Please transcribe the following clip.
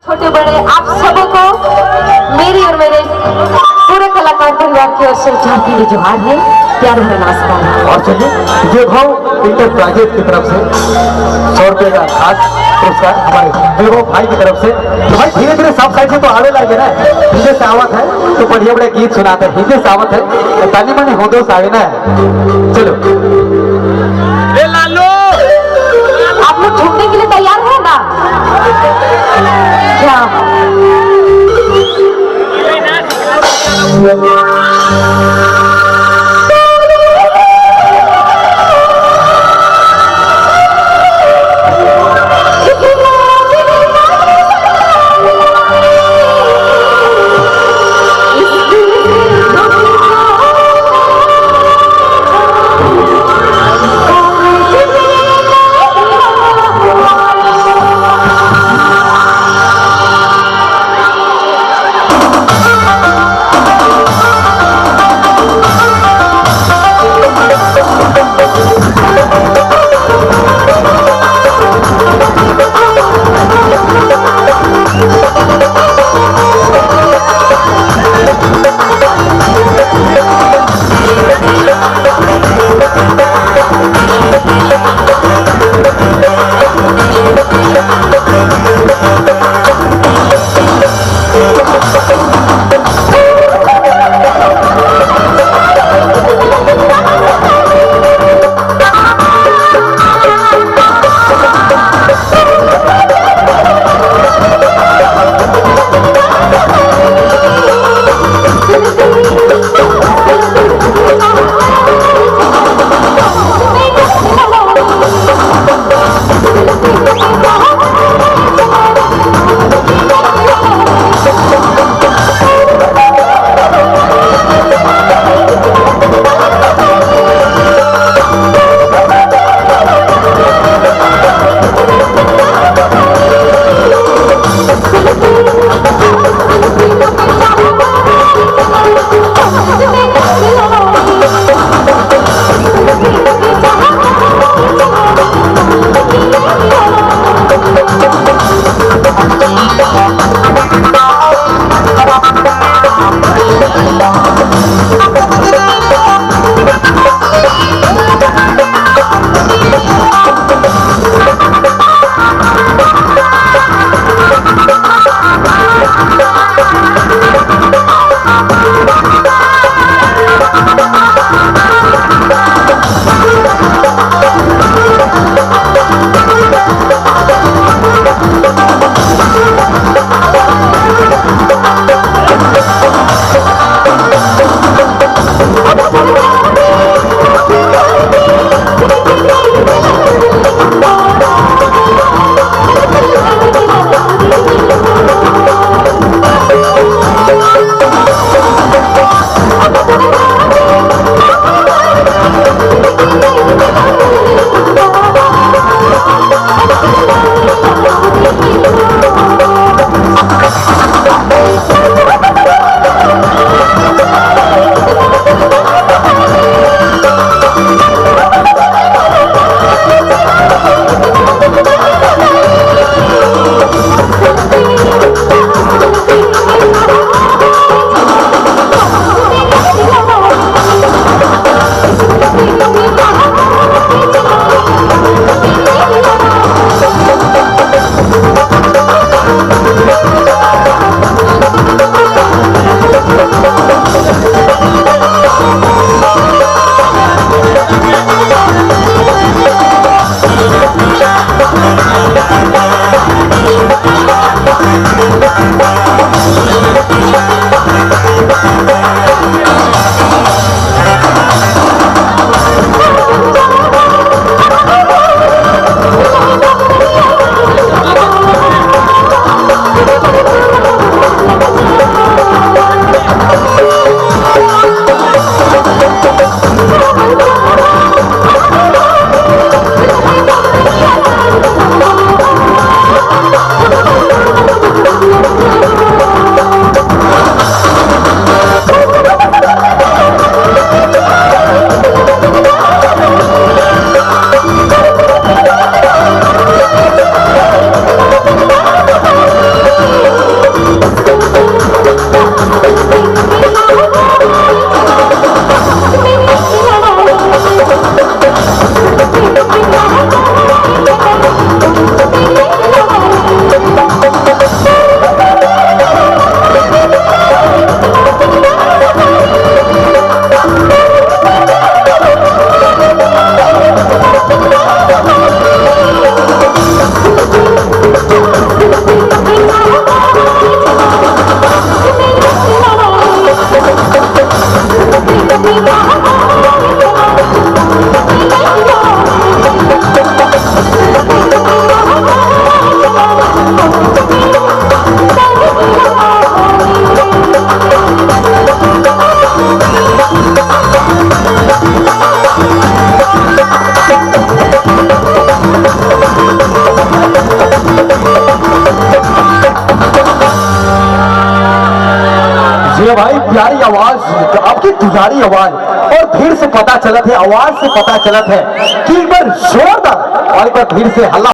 छोटे बड़े आप सबको मेरी और मेरे पूरे कलाकार परिवार की ओर से झांकी की जोहार है, प्यार भरा नमस्कार। और चलिए ये भाव इंटरप्राइजेज की तरफ से 100 रुपए का खास पुरस्कार हमारे वैभव भाई की तरफ से। तो भाई धीरे धीरे सब साइड से तो आवे लगे ना, हिंदी से आवत है तो बढ़िया बढ़िया गीत सुनाते हैं, हिंदी से आवत है तानी मनी होदो से आवे ना। चलो आप लोग झूमने के लिए तैयार है ना? क्या ये भाई प्यारी आवाज, आपकी दुलारी आवाज, और भीड़ से पता चलत है, आवाज से पता चलत है कि एक बार जोरदार और एक बार भीड़ से हल्ला